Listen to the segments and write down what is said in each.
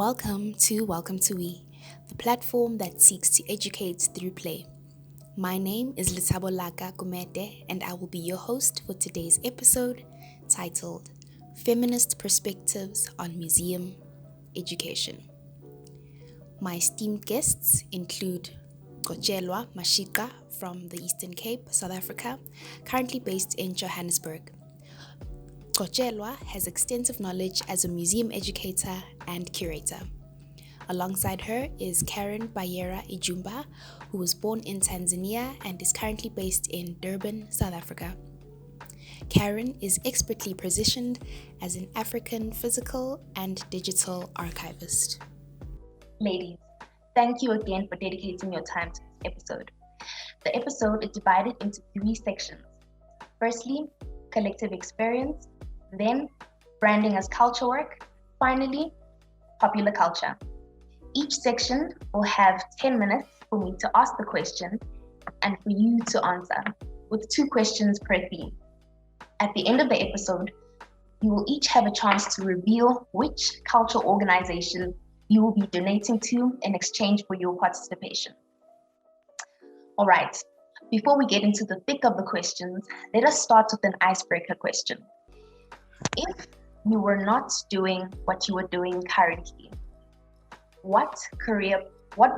Welcome to We, the platform that seeks to educate through play. My name is Letabolaka Gumete, and I will be your host for today's episode titled Feminist Perspectives on Museum Education. My esteemed guests include Gcotyelwa Mashiqa from the Eastern Cape, South Africa, currently based in Johannesburg. Gcotyelwa has extensive knowledge as a museum educator and curator. Alongside her is Byera Ijumba, who was born in Tanzania and is currently based in Durban, South Africa. Karen is expertly positioned as an African physical and digital archivist. Ladies, thank you again for dedicating your time to this episode. The episode is divided into 3 sections. Firstly, collective experience, then branding as culture work, finally, popular culture. Each section will have 10 minutes for me to ask the question and for you to answer, with 2 questions per theme. At the end of the episode, you will each have a chance to reveal which cultural organization you will be donating to in exchange for your participation. All right, before we get into the thick of the questions, let us start with an icebreaker question. If you were not doing what you are doing currently, what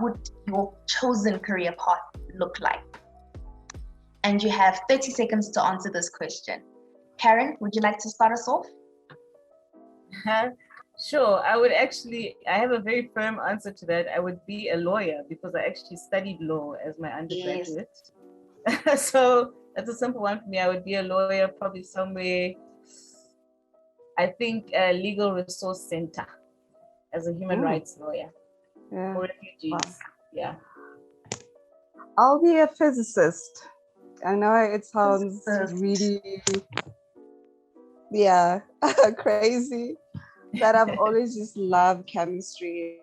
would your chosen career path look like? And you have 30 seconds to answer this question. Karen, would you like to start us off? Sure, I have a very firm answer to that. I would be a lawyer because I actually studied law as my undergraduate. Yes. So that's a simple one for me. I would be a lawyer, probably somewhere, I think a legal resource center as a human rights lawyer for refugees. Wow. Yeah. I'll be a physicist. I know it sounds really, crazy, but I've always just loved chemistry.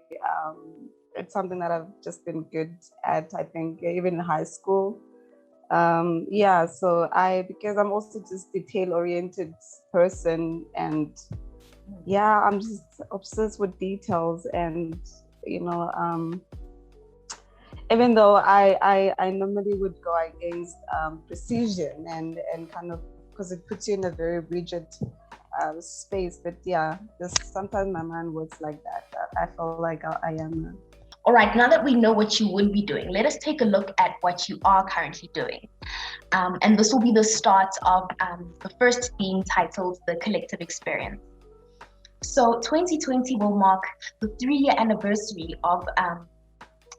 It's something that I've just been good at, I think, even in high school. Because I'm also just detail-oriented person, and I'm just obsessed with details, and even though I normally would go against precision and kind of, because it puts you in a very rigid space, but just sometimes my mind works like that. I feel like I am. All right, now that we know what you would be doing, let us take a look at what you are currently doing. And this will be the start of the first theme titled The Collective Experience. So 2020 will mark the 3-year anniversary of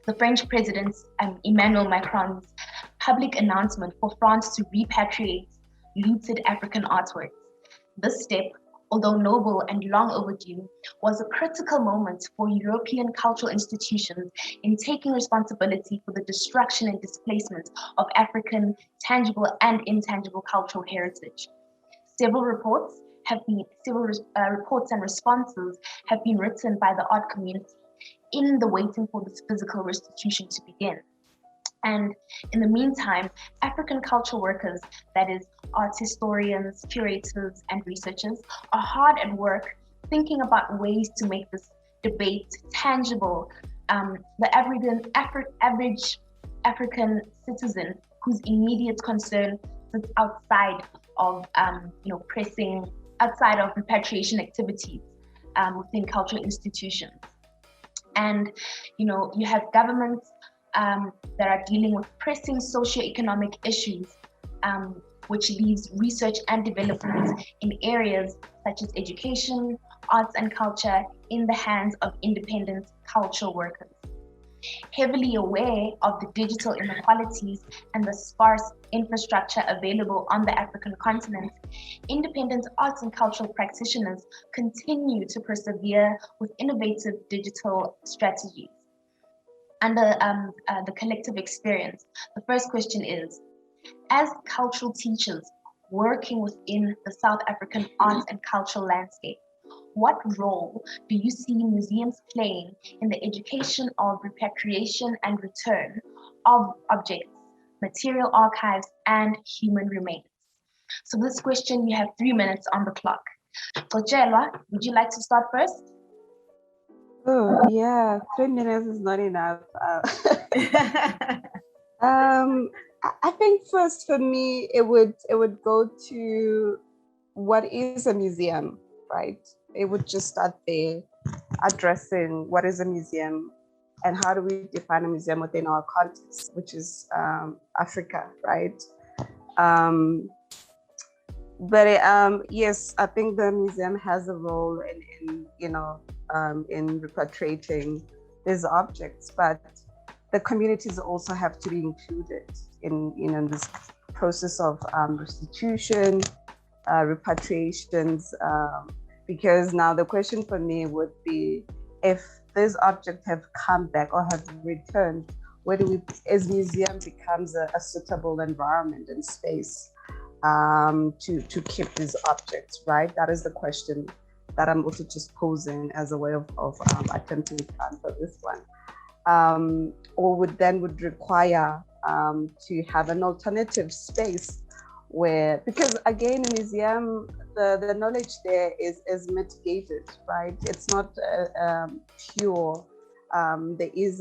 the French President Emmanuel Macron's public announcement for France to repatriate looted African artworks. This step, although noble and long overdue, was a critical moment for European cultural institutions in taking responsibility for the destruction and displacement of African tangible and intangible cultural heritage. Several reports and responses have been written by the art community in the waiting for this physical restitution to begin. And in the meantime, African cultural workers, that is, art historians, curators, and researchers, are hard at work thinking about ways to make this debate tangible. The average African citizen whose immediate concern sits outside of outside of repatriation activities within cultural institutions. And you have governments that are dealing with pressing socioeconomic issues, which leaves research and development in areas such as education, arts and culture in the hands of independent cultural workers. Heavily aware of the digital inequalities and the sparse infrastructure available on the African continent, independent arts and cultural practitioners continue to persevere with innovative digital strategies. Under the collective experience, the first question is, as cultural teachers working within the South African arts and cultural landscape, what role do you see museums playing in the education of repatriation and return of objects, material archives, and human remains? So this question, you have 3 minutes on the clock. Gcotyelwa, would you like to start first? Oh, yeah, 3 minutes is not enough. I think first for me, it would go to what is a museum, right? It would just start there, addressing what is a museum and how do we define a museum within our context, which is Africa, right? Um, but yes, I think the museum has a role in repatriating these objects, but the communities also have to be included in this process of restitution, repatriations, because now the question for me would be, if these objects have come back or have returned, where do we, as museum becomes a suitable environment and space to keep these objects, right? That is the question that I'm also just posing as a way of attempting to answer this one. Or would require to have an alternative space where, because again, a museum, the knowledge there is mitigated, right? It's not pure. There is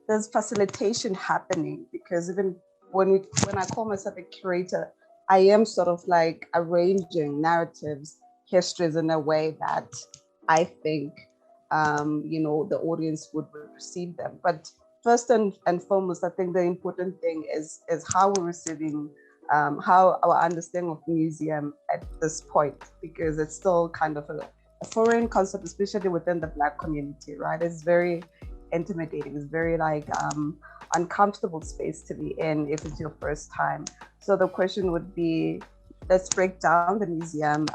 there's facilitation happening, because even when I call myself a curator, I am sort of like arranging narratives, histories in a way that I think the audience would receive them. But first and foremost, I think the important thing is how we're receiving, how our understanding of museum at this point, because it's still kind of a foreign concept, especially within the Black community, right? It's very intimidating. It's very like uncomfortable space to be in if it's your first time. So the question would be, let's break down the museum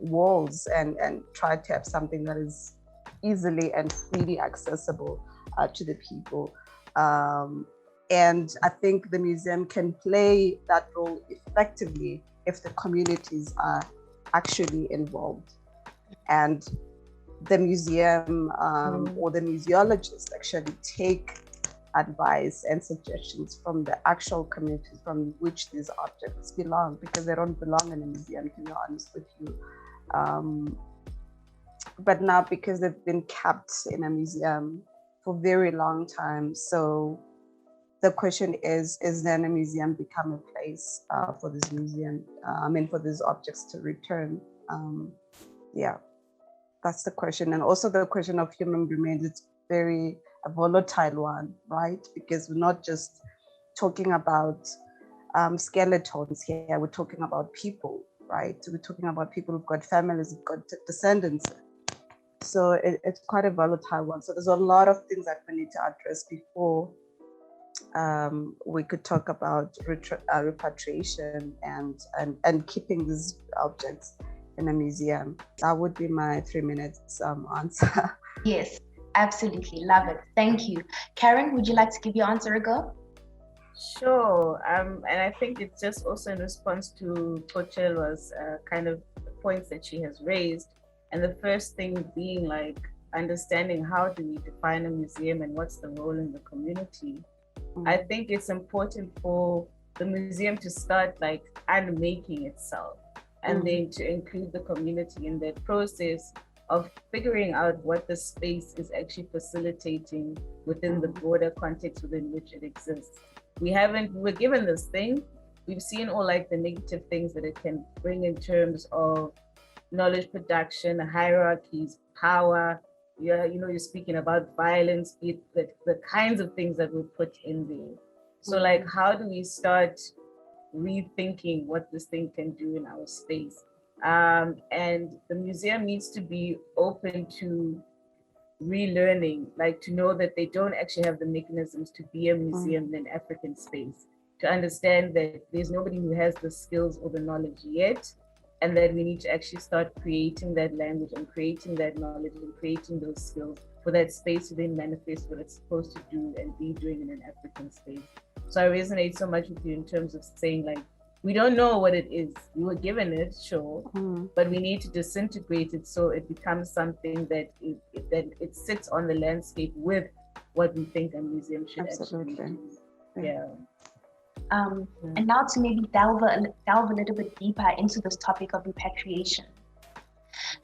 walls and try to have something that is easily and freely accessible to the people. And I think the museum can play that role effectively if the communities are actually involved. And the museum or the museologists actually take advice and suggestions from the actual communities from which these objects belong, because they don't belong in a museum, to be honest with you. But now, because they've been kept in a museum for a very long time, so the question is then a museum become a place for this for these objects to return? Yeah, that's the question. And also the question of human remains, it's very a volatile one, right? Because we're not just talking about skeletons here, we're talking about people, right? We're talking about people who've got families, who've got descendants. So it's quite a volatile one. So there's a lot of things that we need to address before we could talk about repatriation and keeping these objects in a museum. That would be my 3 minutes answer. Yes, absolutely. Love it. Thank you. Karen, would you like to give your answer a go? Sure. And I think it's just also in response to Gcotyelwa's kind of points that she has raised. And the first thing being like understanding how do we define a museum and what's the role in the community. I think it's important for the museum to start like unmaking itself and then to include the community in that process of figuring out what the space is actually facilitating within the broader context within which it exists. We're given this thing, we've seen all like the negative things that it can bring in terms of knowledge production, hierarchies, power. You're speaking about violence, the kinds of things that we put in there. So like, how do we start rethinking what this thing can do in our space? And the museum needs to be open to relearning, like to know that they don't actually have the mechanisms to be a museum in African space, to understand that there's nobody who has the skills or the knowledge yet, and that we need to actually start creating that language and creating that knowledge and creating those skills for that space to then manifest what it's supposed to do and be doing in an African space. So I resonate so much with you in terms of saying like, we don't know what it is. We were given it, sure, but we need to disintegrate it so it becomes something that it sits on the landscape with what we think a museum should actually do. Yeah. And now to maybe delve a little bit deeper into this topic of repatriation.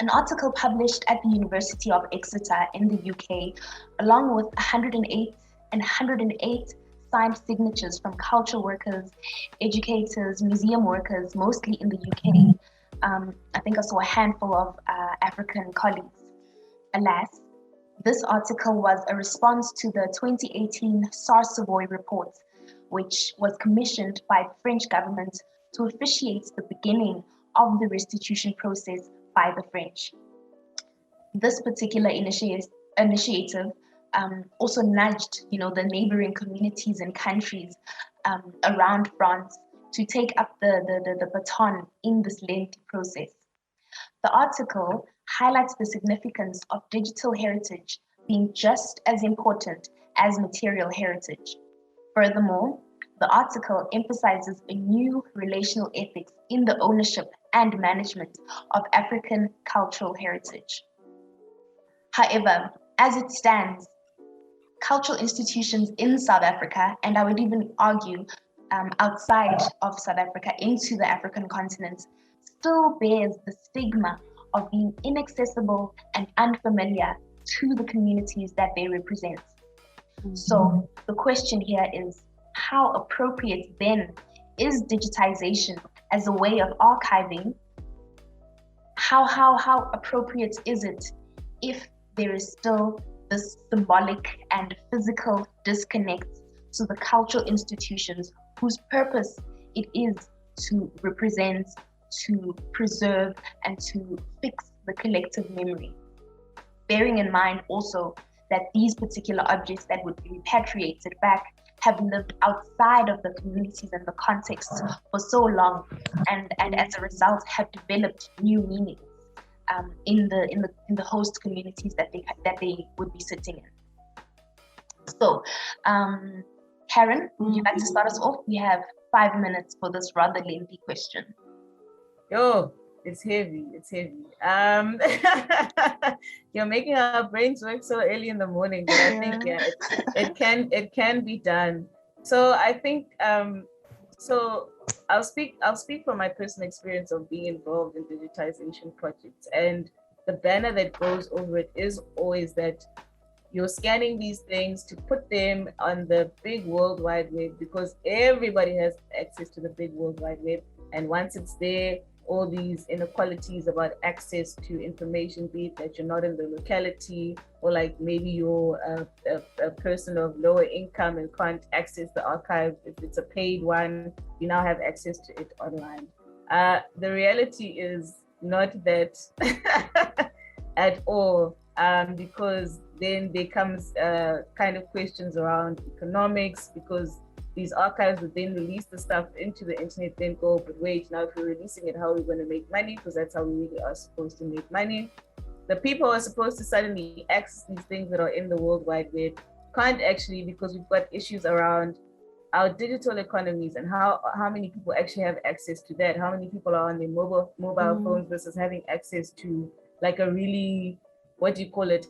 An article published at the University of Exeter in the UK, along with 108 signed signatures from culture workers, educators, museum workers, mostly in the UK. I think I saw a handful of African colleagues. Alas, this article was a response to the 2018 SARS-Savoy report, which was commissioned by the French government to officiate the beginning of the restitution process by the French. This particular initiative also nudged, the neighboring communities and countries around France to take up the baton in this lengthy process. The article highlights the significance of digital heritage being just as important as material heritage. Furthermore, the article emphasizes a new relational ethics in the ownership and management of African cultural heritage. However, as it stands, cultural institutions in South Africa, and I would even argue outside of South Africa into the African continent, still bears the stigma of being inaccessible and unfamiliar to the communities that they represent. Mm-hmm. So the question here is, how appropriate then is digitization as a way of archiving? How appropriate is it if there is still this symbolic and physical disconnect to the cultural institutions whose purpose it is to represent, to preserve, and to fix the collective memory? Bearing in mind also that these particular objects that would be repatriated back have lived outside of the communities and the context for so long, and as a result have developed new meanings in the host communities that they would be sitting in. So, Karen, would you like to start us off? We have 5 minutes for this rather lengthy question. Yo, it's heavy. You're making our brains work so early in the morning, but I think it can be done. So I think so I'll speak from my personal experience of being involved in digitization projects, and the banner that goes over it is always that you're scanning these things to put them on the big World Wide Web, because everybody has access to the big World Wide Web, and once it's there, all these inequalities about access to information, be it that you're not in the locality, or like maybe you're a person of lower income and can't access the archive. If it's a paid one, you now have access to it online. The reality is not that at all, because then there comes kind of questions around economics, because these archives would then release the stuff into the internet, then go, but wait, now if we're releasing it, how are we going to make money? Because that's how we really are supposed to make money. The people who are supposed to suddenly access these things that are in the World Wide Web can't actually, because we've got issues around our digital economies and how many people actually have access to that. How many people are on their mobile phones versus having access to like a really, what do you call it,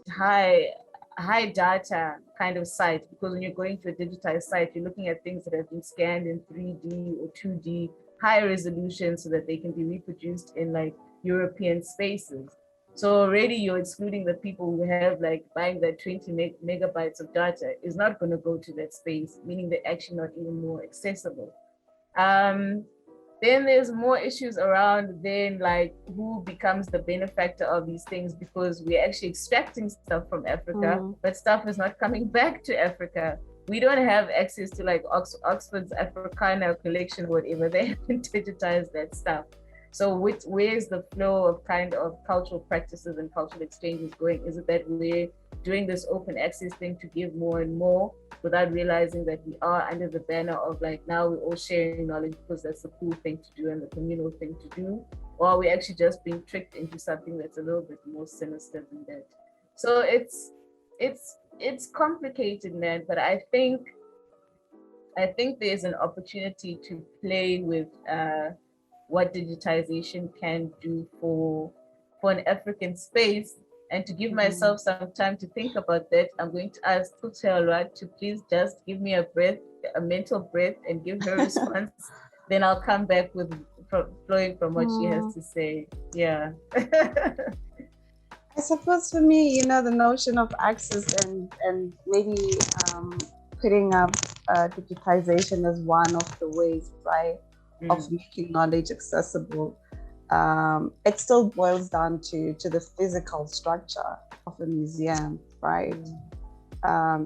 high data kind of site, because when you're going to a digitized site, you're looking at things that have been scanned in 3D or 2D, high resolution, so that they can be reproduced in like European spaces. So already you're excluding the people who have like buying that 20 megabytes of data is not going to go to that space, meaning they're actually not even more accessible. Then there's more issues around then like who becomes the benefactor of these things, because we're actually extracting stuff from Africa, but stuff is not coming back to Africa. We don't have access to like Oxford's Africana collection, whatever. They haven't digitized that stuff. So where's the flow of kind of cultural practices and cultural exchanges going? Is it that we're doing this open access thing to give more and more without realizing that we are under the banner of like, now we're all sharing knowledge because that's the cool thing to do and the communal thing to do? Or are we actually just being tricked into something that's a little bit more sinister than that? So it's complicated, man, but I think there's an opportunity to play with what digitization can do for an African space. And to give myself some time to think about that, I'm going to ask Gcotyelwa to please just give me a mental breath, and give her response. Then I'll come back with flowing from what she has to say. Yeah. suppose for me, the notion of access and maybe putting up digitization as one of the ways, right, of making knowledge accessible. It still boils down to the physical structure of a museum, right?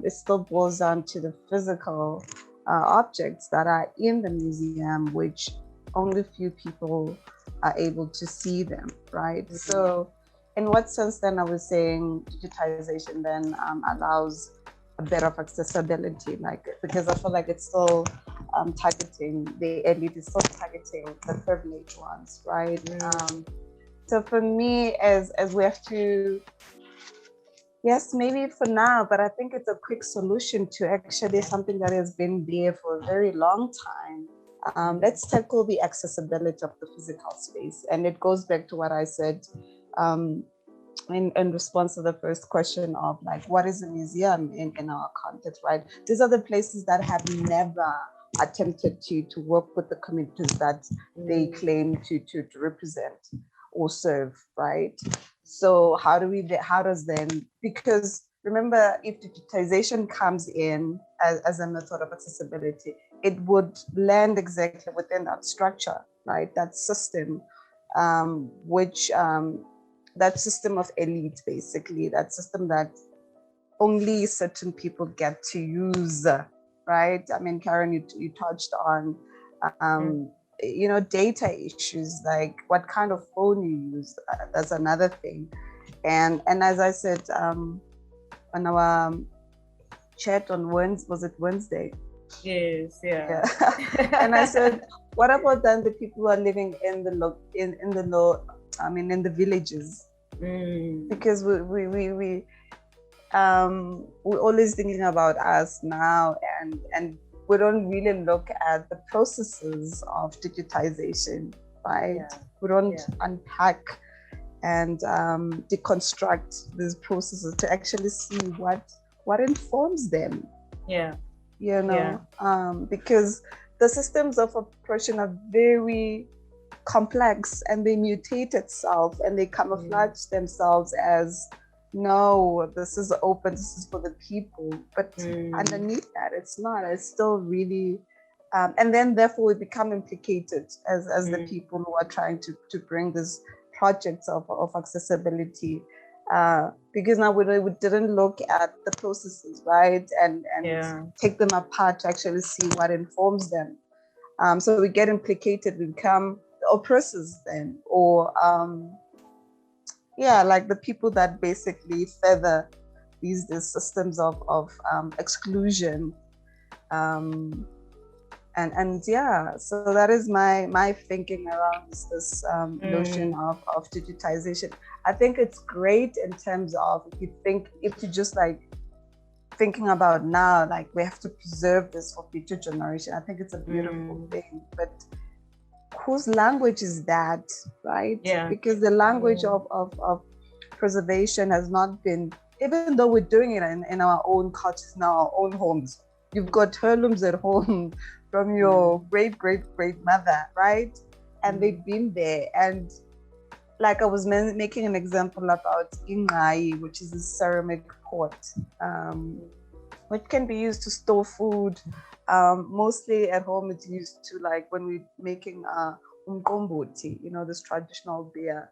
It still boils down to the physical objects that are in the museum, which only few people are able to see them, right? So in what sense then I was saying digitization then allows a bit of accessibility, because I feel like it's still targeting the elite, it's still targeting the privileged ones, right? So for me, as we have to, yes, maybe for now, but I think it's a quick solution to actually something that has been there for a very long time. Let's tackle the accessibility of the physical space. And it goes back to what I said in response to the first question of what is a museum in our context, right? These are the places that have never attempted to work with the communities that they claim to represent or serve, right? So how does then, because remember, if digitization comes in as a method of accessibility, it would land exactly within that structure, right? That system, that system of elite, basically, that system that only certain people get to use, right? I mean, Karen, you touched on, data issues, like what kind of phone you use. That's another thing. And as I said, on our chat on Wednesday, was it Wednesday? Yes, yeah. And I said, what about then the people who are living in the villages? Because we're always thinking about us now, and we don't really look at the processes of digitization, right? We don't unpack and deconstruct these processes to actually see what informs them. Because the systems of operation are very complex, and they mutate itself, and they camouflage themselves as, no, this is open, this is for the people, but underneath that, it's not. It's still really and then therefore we become implicated as the people who are trying to bring these projects of accessibility, because now we didn't look at the processes, right, and take them apart to actually see what informs them. So we get implicated, we become the oppressors then, or like the people that basically feather these systems of exclusion. So that is my thinking around this notion of digitization. I think it's great in terms of, if you just thinking about now, we have to preserve this for future generation. I think it's a beautiful thing, but whose language is that, right? Because the language of preservation has not been, even though we're doing it in our own cultures, in our own homes. You've got heirlooms at home from your great mother, right? And they've been there. And like I was making an example about Ingai, which is a ceramic pot, which can be used to store food. Mostly at home, it's used to when we're making umqombothi, this traditional beer.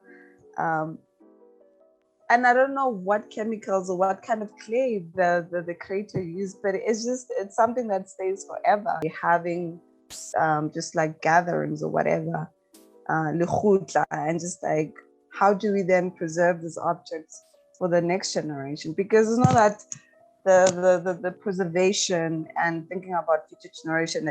And I don't know what chemicals or what kind of clay the creator used, but it's something that stays forever. Having just gatherings or whatever, and just how do we then preserve these objects for the next generation? Because it's not that the preservation and thinking about future generation,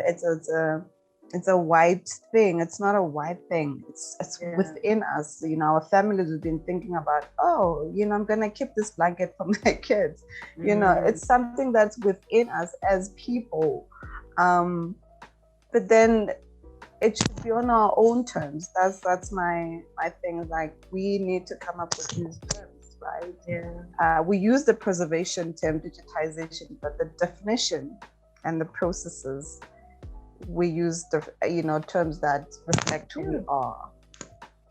it's a white thing. It's not a white thing. It's within us. Our families have been thinking about, I'm gonna keep this blanket for my kids. It's something that's within us as people. But then it should be on our own terms. That's my thing. We need to come up with these terms, right? We use the preservation term, digitization, but the definition and the processes, we use the terms that reflect who we are.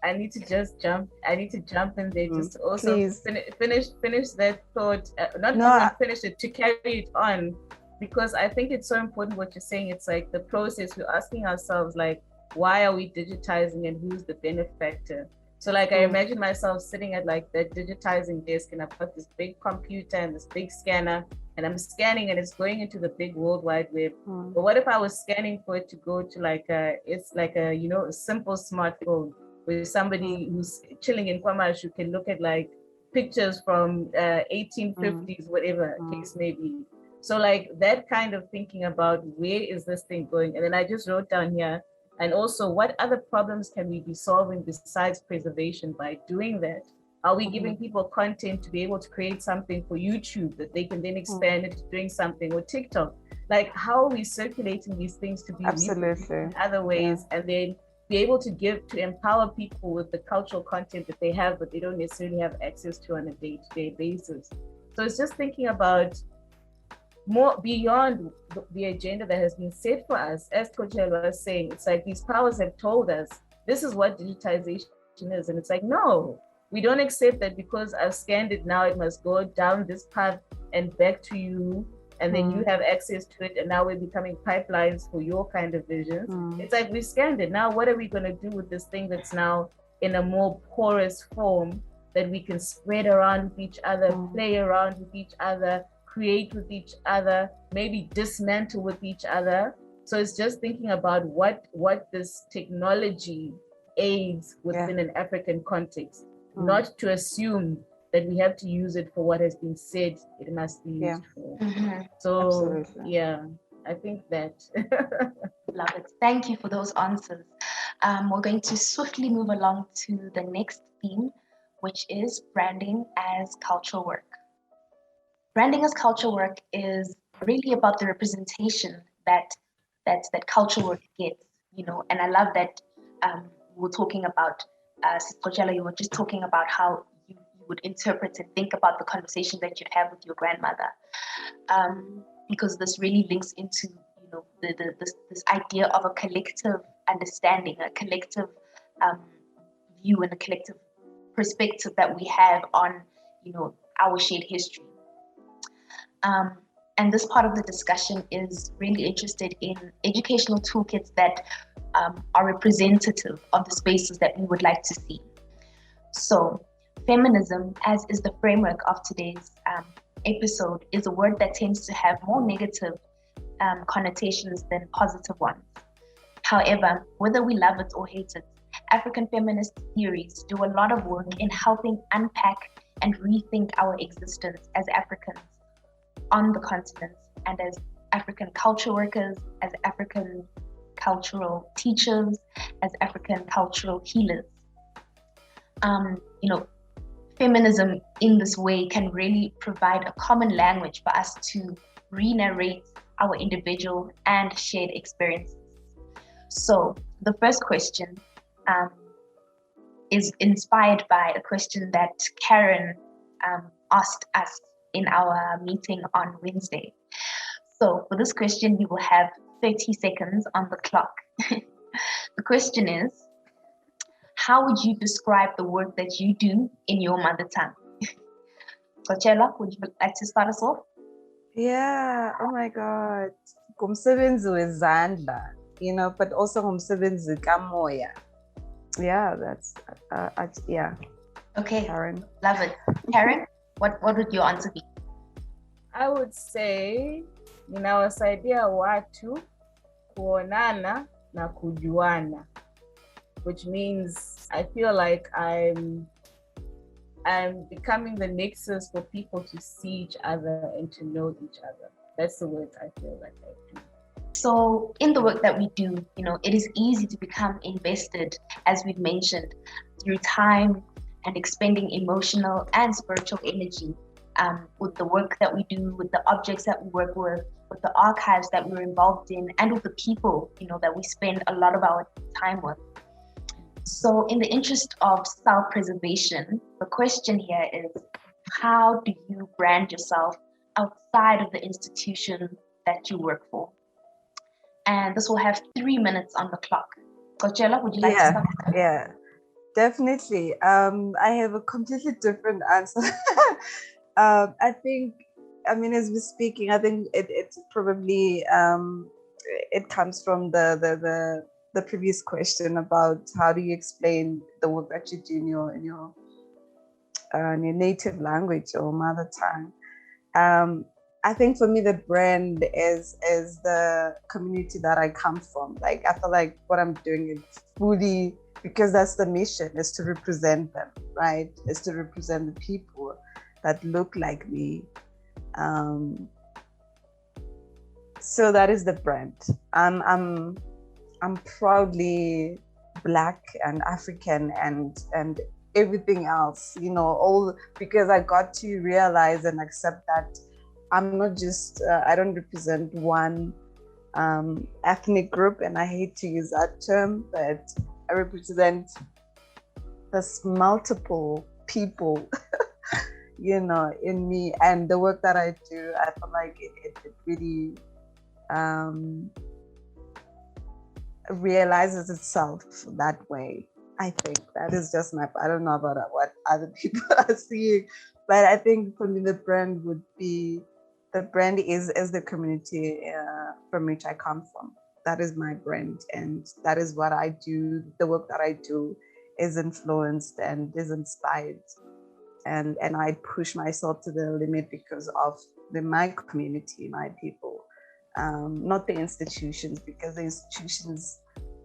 I need to just jump. I need to jump in there just to also Please. finish that thought. Not No, even finish it, to carry it on, because I think it's so important what you're saying. It's like the process. We're asking ourselves, like, why are we digitizing and who's the benefactor? So like I imagine myself sitting at like that digitizing desk, and I've got this big computer and this big scanner, and I'm scanning and it's going into the big World Wide Web. But what if I was scanning for it to go to like it's like a, you know, a simple smartphone where somebody who's chilling in Kwamash can look at like pictures from 1850s, whatever case may be. So like that kind of thinking about where is this thing going? And then I just wrote down here, and also what other problems can we be solving besides preservation by doing that? Are we giving people content to be able to create something for YouTube that they can then expand into doing something, or TikTok? Like, how are we circulating these things to be in other ways, and then be able to empower people with the cultural content that they have, but they don't necessarily have access to on a day-to-day basis. So it's just thinking about more beyond the agenda that has been set for us. As Gcotyelwa was saying, it's like these powers have told us this is what digitization is, and it's like, no, we don't accept that because I've scanned it, now it must go down this path and back to you, and then you have access to it, and now we're becoming pipelines for your kind of visions. It's like, we scanned it, now what are we going to do with this thing that's now in a more porous form that we can spread around with each other, play around with each other, create with each other, maybe dismantle with each other. So it's just thinking about what this technology aids within an African context, not to assume that we have to use it for what has been said it must be used for. So I think that. Love it. Thank you for those answers. We're going to swiftly move along to the next theme, which is branding as cultural work. Branding as cultural work is really about the representation that cultural work gets, you know. And I love that we're talking about, Gcotyelwa, you were just talking about how you would interpret and think about the conversation that you'd have with your grandmother, because this really links into, you know, this idea of a collective understanding, a collective view, and a collective perspective that we have on, you know, our shared history. And this part of the discussion is really interested in educational toolkits that are representative of the spaces that we would like to see. So feminism, as is the framework of today's episode, is a word that tends to have more negative connotations than positive ones. However, whether we love it or hate it, African feminist theories do a lot of work in helping unpack and rethink our existence as Africans on the continent, and as African culture workers, as African cultural teachers, as African cultural healers. You know, feminism in this way can really provide a common language for us to re-narrate our individual and shared experiences. So the first question is inspired by a question that Karen asked us in our meeting on Wednesday. So for this question, you will have 30 seconds on the clock. The question is, how would you describe the work that you do in your mother tongue? Gcotyelwa, would you like to start us off? Yeah, oh my God. Ngumsebenzi wezandla, you know, but also ngumsebenzi kamoya. Yeah, that's, yeah. Okay, Karen. Love it. Karen, what would your answer be? I would say ninawasaidia watu kuonana na kujuana, which means I feel like I'm becoming the nexus for people to see each other and to know each other. That's the work I feel like I do. So in the work that we do, you know, it is easy to become invested, as we've mentioned, through time and expending emotional and spiritual energy with the work that we do, with the objects that we work with the archives that we're involved in, and with the people, you know, that we spend a lot of our time with. So in the interest of self-preservation, the question here is, how do you brand yourself outside of the institution that you work for? And this will have 3 minutes on the clock. Gcotyelwa, would you like to start? Yeah. Definitely. I have a completely different answer. I think, I mean, as we're speaking, I think it's probably it comes from the previous question about how do you explain the work that you do in your native language or mother tongue. I think for me, the brand is the community that I come from. Like, I feel like what I'm doing is fully, because that's the mission, is to represent them, right? Is to represent the people that look like me. So that is the brand. I'm proudly Black and African and everything else, all because I got to realize and accept that I'm not just, I don't represent one ethnic group, and I hate to use that term, but I represent this multiple people, in me. And the work that I do, I feel like it really realizes itself that way. I think that is just I don't know about what other people are seeing, but I think for me, the brand is the community from which I come from. That is my brand, and that is what I do. The work that I do is influenced and is inspired, and I push myself to the limit because of my community, my people, not the institutions, because the institutions,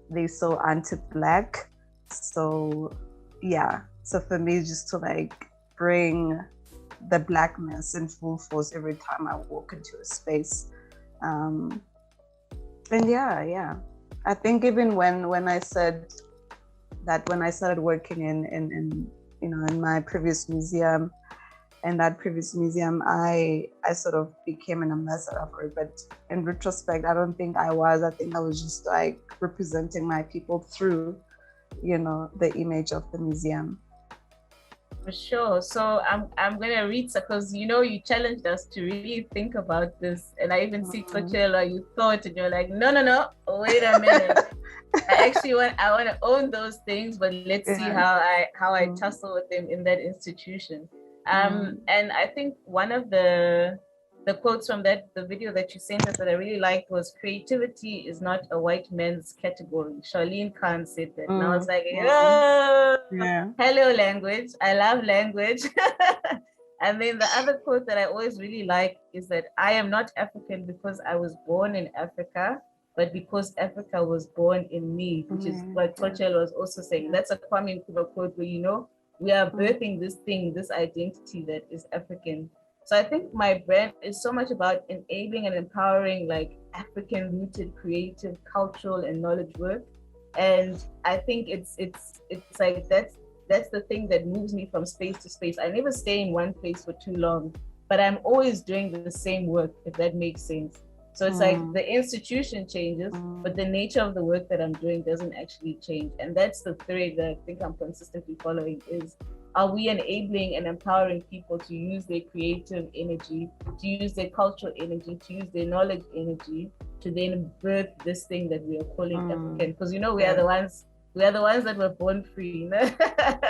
they're so anti-Black. So yeah, so for me, just to bring the Blackness in full force every time I walk into a space. And yeah, I think even when I said that, when I started working in my previous museum, I sort of became an ambassador for it. But in retrospect, I don't think I was. I think I was just representing my people through, the image of the museum. For sure. So I'm gonna read, because you challenged us to really think about this, and I even see Gcotyelwa, you thought, and you're like, no, wait a minute. I want to own those things, but let's see how I tussle with them in that institution. And I think one of the quotes from the video that you sent us that I really liked was, creativity is not a white man's category. Charlene Khan said that. And I was like, hello language. I love language. And then the other quote that I always really like is that I am not African because I was born in Africa, but because Africa was born in me, which is what Gcotyelwa was also saying. That's a Kwame Nkrumah quote where, we are birthing this thing, this identity that is African. So I think my brand is so much about enabling and empowering African-rooted, creative, cultural, and knowledge work. And I think it's like that's the thing that moves me from space to space. I never stay in one place for too long, but I'm always doing the same work, if that makes sense. So it's like the institution changes, but the nature of the work that I'm doing doesn't actually change. And that's the thread that I think I'm consistently following is, are we enabling and empowering people to use their creative energy, to use their cultural energy, to use their knowledge energy, to then birth this thing that we are calling African? Because we are the ones that were born free.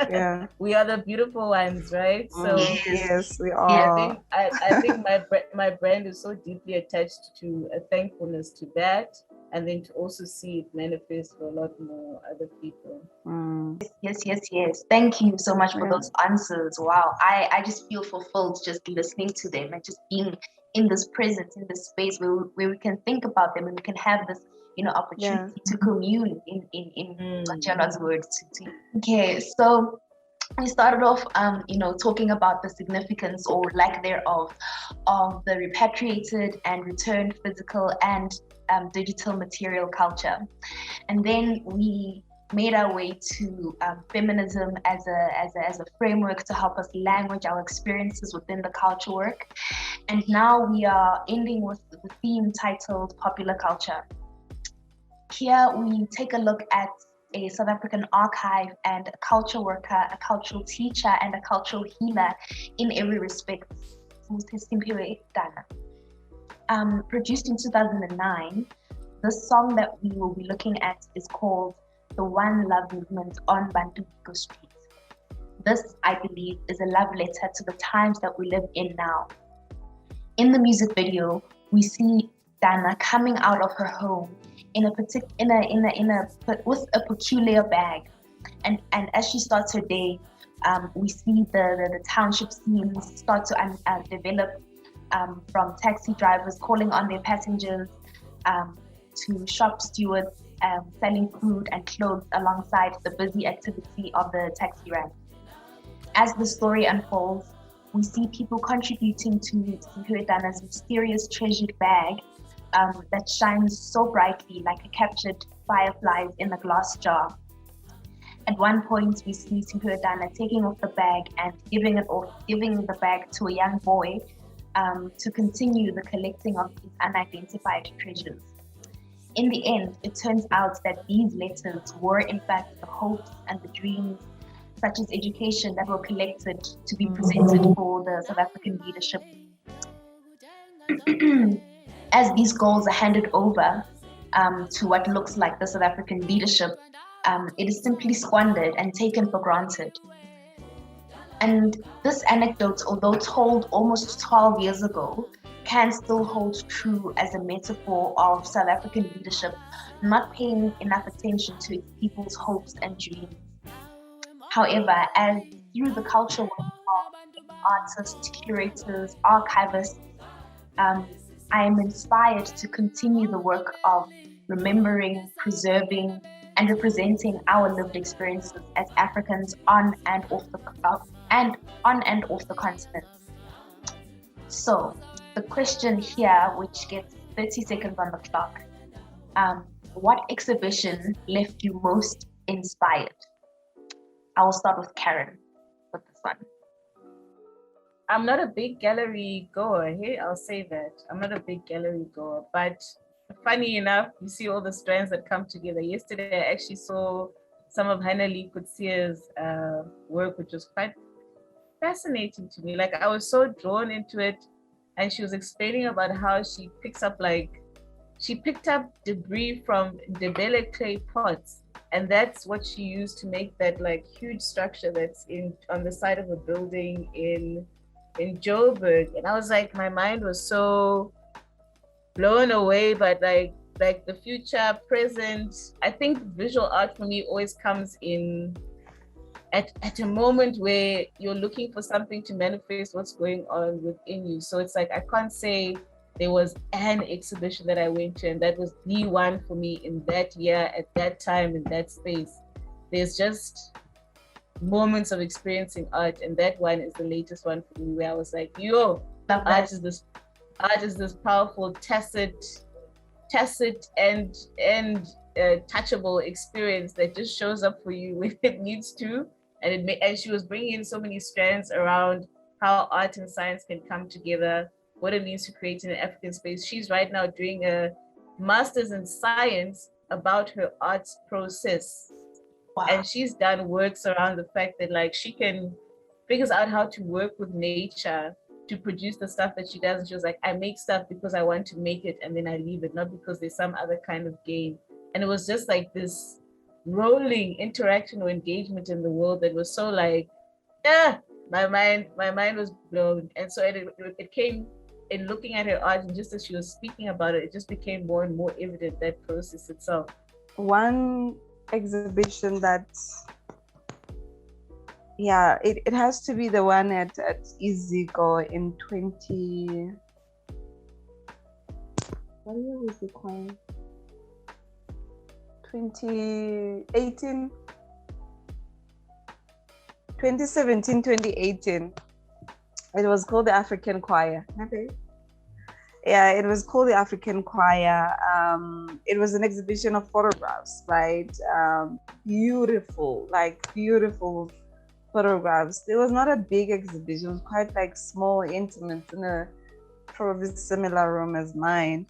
Yeah. We are the beautiful ones, right? So yes, we are. I think my brand is so deeply attached to a thankfulness to that, and then to also see it manifest for a lot more other people. Yes. Thank you so much for those answers. Wow, I just feel fulfilled just listening to them and just being in this presence, in this space where we can think about them and we can have this opportunity to commune in Gcotyelwa's words. Okay, so we started off talking about the significance or lack thereof of the repatriated and returned physical and digital material culture, and then we made our way to feminism as a framework to help us language our experiences within the culture work. And now we are ending with the theme titled popular culture. Here we take a look at a South African archive and a culture worker, a cultural teacher, and a cultural healer in every respect. Produced in 2009, the song that we will be looking at is called the One Love movement on Bantu Street. This, I believe, is a love letter to the times that we live in now. In the music video, we see Dana coming out of her home with a peculiar bag, and as she starts her day, we see the township scenes start to develop, from taxi drivers calling on their passengers, to shop stewards selling food and clothes alongside the busy activity of the taxi rank. As the story unfolds, we see people contributing to Dana's mysterious treasured bag that shines so brightly like a captured fireflies in a glass jar. At one point, we see Dana taking off the bag and giving the bag to a young boy to continue the collecting of these unidentified treasures. In the end, it turns out that these letters were in fact the hopes and the dreams, such as education, that were collected to be presented for the South African leadership. As these goals are handed over to what looks like the South African leadership, it is simply squandered and taken for granted. And this anecdote, although told almost 12 years ago, can still hold true as a metaphor of South African leadership not paying enough attention to its people's hopes and dreams. However, as through the culture work of artists, curators, archivists, I am inspired to continue the work of remembering, preserving, and representing our lived experiences as Africans on and off the continent. So, the question here, which gets 30 seconds on the clock, what exhibition left you most inspired? I will start with Karen with this one. I'm not a big gallery goer. Hey, I'll say that. I'm not a big gallery goer, but funny enough, you see all the strands that come together. Yesterday, I actually saw some of Hannah-Lee Coetzee work, which was quite fascinating to me. Like, I was so drawn into it, and she was explaining about how she picked up debris from Ndebele clay pots, and that's what she used to make that like huge structure that's on the side of a building in Joburg. And I was like, my mind was so blown away, but like the future, present. I think visual art for me always comes in at a moment where you're looking for something to manifest what's going on within you. So it's like, I can't say there was an exhibition that I went to and that was the one for me in that year, at that time, in that space. There's just moments of experiencing art, and that one is the latest one for me, where I was like, yo, art is this powerful, tacit and touchable experience that just shows up for you when it needs to. And she was bringing in so many strands around how art and science can come together, what it means to create in an African space. She's right now doing a master's in science about her arts process. Wow. And she's done works around the fact that like she figures out how to work with nature to produce the stuff that she does. And she was like, I make stuff because I want to make it and then I leave it, not because there's some other kind of gain. And it was just like this rolling interaction or engagement in the world that was so like, my mind was blown. And so it came in looking at her art, and just as she was speaking about it, it just became more and more evident, that process itself. One exhibition that, yeah, it has to be the one at Iziko in 20. What year was the coin? 2018, 2017, 2018. It was called the African Choir. Okay. Yeah, it was called the African Choir. It was an exhibition of photographs, right? Beautiful photographs. It was not a big exhibition. It was quite like small, intimate, in a probably similar room as mine.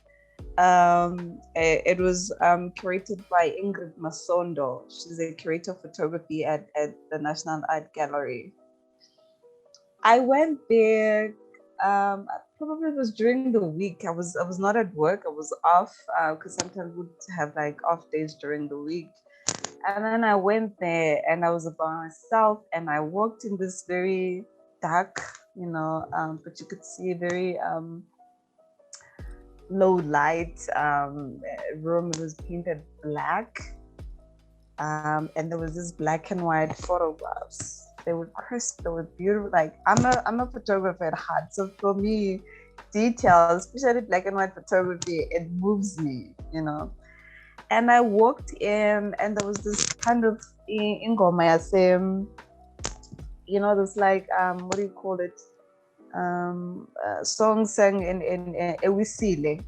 It was curated by Ingrid Masondo. She's a curator of photography at the National Art Gallery. I went there. Probably it was during the week. I was not at work. I was off because sometimes we'd have like off days during the week. And then I went there and I was by myself and I walked in this very dark, but you could see very low light room. It was painted black. And there was this black and white photographs. They were crisp, they were beautiful. Like I'm a photographer at heart. So for me, details, especially black and white photography, it moves me, And I walked in and there was this kind of ingoma same, this like what do you call it? Song sang in Ewisile.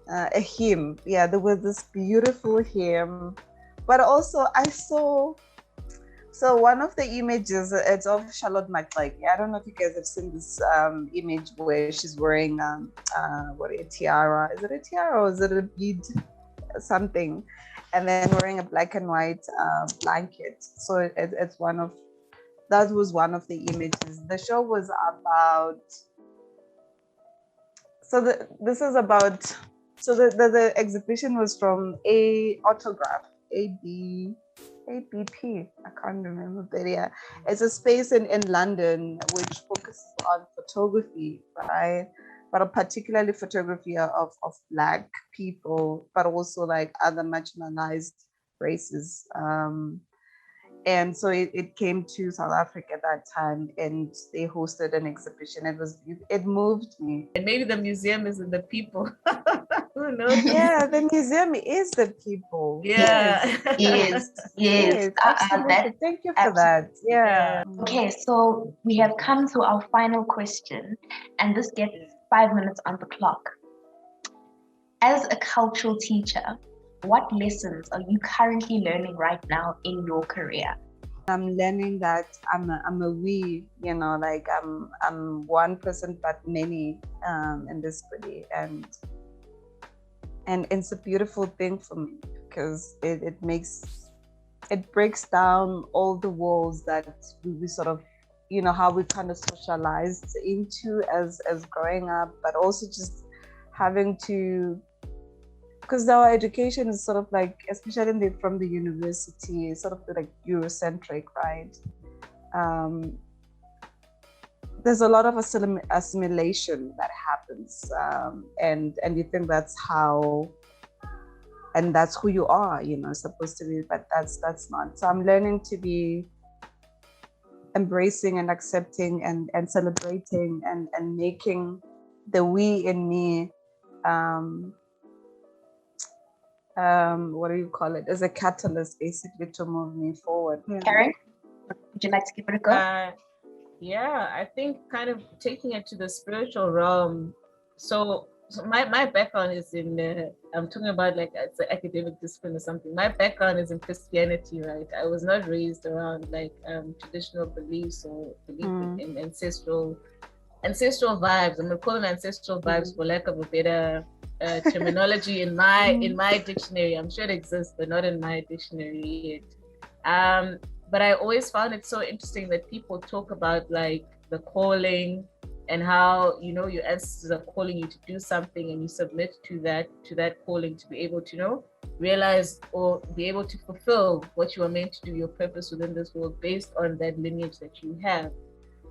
A hymn. Yeah, there was this beautiful hymn. But also I saw, so one of the images, it's of Charlotte McLeod. I don't know if you guys have seen this image where she's wearing a tiara. Is it a tiara or is it a bead? Something. And then wearing a black and white blanket. So it's that was one of the images. The show was about, the exhibition was from ABP. I can't remember, but yeah, it's a space in London which focuses on photography, right? But particularly photography of Black people, but also like other marginalized races. And so it came to South Africa at that time, and they hosted an exhibition. It moved me. And maybe the museum is in the people. Who knows? Yeah, the museum is the people. Yeah. Yes. Absolutely. Thank you for that. Yeah. Okay, so we have come to our final question, and this gets 5 minutes on the clock. As a cultural teacher, what lessons are you currently learning right now in your career? I'm learning that I'm a we, like I'm one person but many in this body, and it's a beautiful thing for me because it breaks down all the walls that we sort of, how we kind of socialized into as growing up, but also just having to, because our education is sort of like, especially from the university, sort of like Eurocentric, right? There's a lot of assimilation that happens, and you think that's how, and that's who you are, supposed to be, but that's not. So I'm learning to be embracing and accepting and celebrating and making the we in me, what do you call it, as a catalyst basically to move me forward. Karen, would you like to give it a go? Yeah, I think kind of taking it to the spiritual realm. So my background is in, I'm talking about like it's an academic discipline or something. My background is in Christianity, right? I was not raised around like traditional beliefs or belief in ancestral vibes. I'm gonna call them ancestral vibes for lack of a better terminology in my dictionary. I'm sure it exists, but not in my dictionary yet. But I always found it so interesting that people talk about like the calling and how, your ancestors are calling you to do something and you submit to that calling to be able to, realize or be able to fulfill what you are meant to do, your purpose within this world based on that lineage that you have.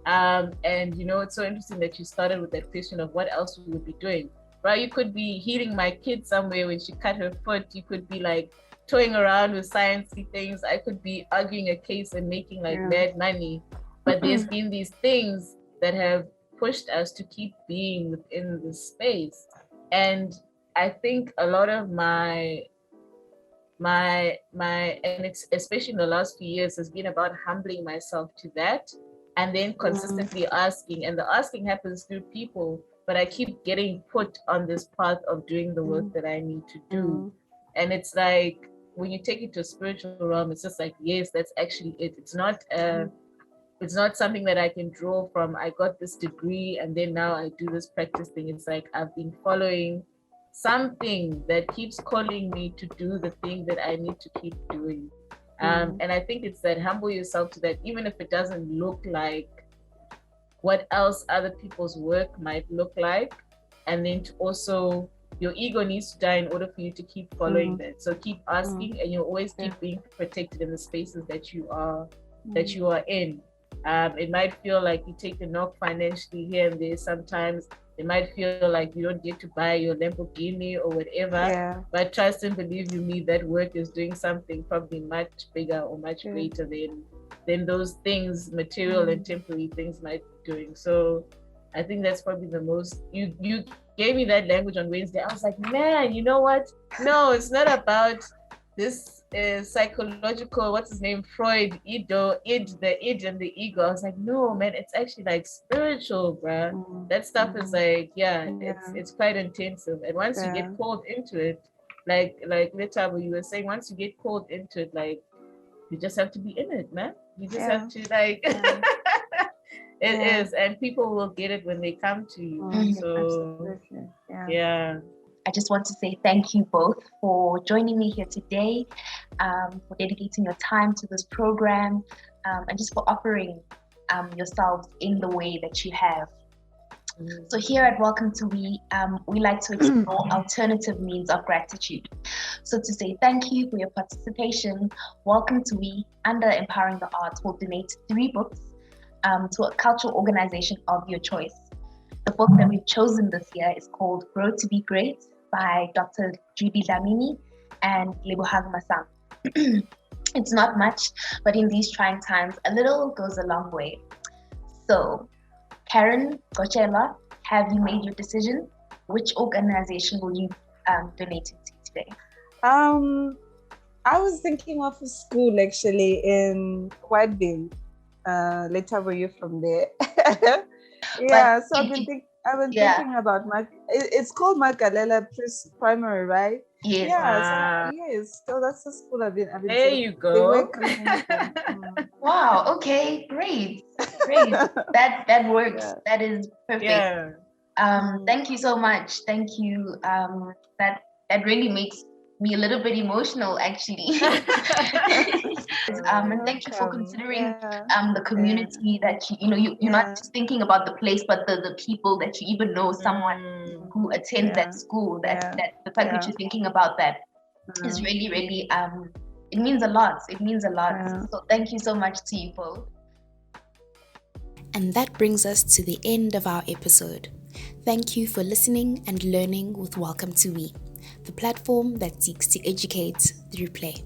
And it's so interesting that you started with that question of what else we would be doing, right? You could be healing my kid somewhere when she cut her foot. You could be like toying around with sciencey things. I could be arguing a case and making like mad money. But there's been these things that have pushed us to keep being within this space. And I think a lot of my and it's especially in the last few years has been about humbling myself to that and then consistently asking. And the asking happens through people, but I keep getting put on this path of doing the work that I need to do. And it's like, when you take it to a spiritual realm, it's just like, yes, that's actually it. It's not something that I can draw from. I got this degree and then now I do this practice thing. It's like I've been following something that keeps calling me to do the thing that I need to keep doing. And I think it's that humble yourself to that, even if it doesn't look like what else other people's work might look like. And then to also your ego needs to die in order for you to keep following that. So keep asking, and you'll always keep being protected in the spaces that you are in. It might feel like you take a knock financially here and there sometimes. It might feel like you don't get to buy your Lamborghini or whatever, but trust and believe you me, that work is doing something probably much bigger or much greater than those things, material and temporary things might be doing. So I think that's probably the most, you gave me that language on Wednesday. I was like, man, you know what? No, it's not about this psychological, what's his name, Freud, the id and the ego. I was like, no, man, it's actually like spiritual, bruh. That stuff is like, it's quite intensive. And once you get called into it, like Letabo, you were saying, once you get called into it, like, you just have to be in it, man. You just have to, like, it is. And people will get it when they come to you. So, I just want to say thank you both for joining me here today, for dedicating your time to this program, and just for offering yourselves in the way that you have. So here at Welcome to We like to explore alternative means of gratitude. So to say thank you for your participation, Welcome to We, under Empowering the Arts, will donate 3 books to a cultural organization of your choice. The book that we've chosen this year is called Grow to Be Great by Dr. Judy Dlamini and Lebohang Masang. It's not much, but in these trying times, a little goes a long way. So, Karen Gcotyelwa, have you made your decision? Which organization will you donate to today? I was thinking of a school actually in Whiteville. Later, were you from there? So I've been thinking about it's called Magalelagase Primary, right? Yes. Yes. So that's the school I've been. There you go. Wow. Okay. Great. That works. Yeah. That is perfect. Yeah. Thank you so much. Thank you. That really makes me a little bit emotional, actually. And thank you for considering the community that you're not just thinking about the place, but the people that you even know, someone who attends that school. That the fact that you're thinking about that is really, really it means a lot. It means a lot. So thank you so much to you both. And that brings us to the end of our episode. Thank you for listening and learning with Welcome to We, the platform that seeks to educate through play.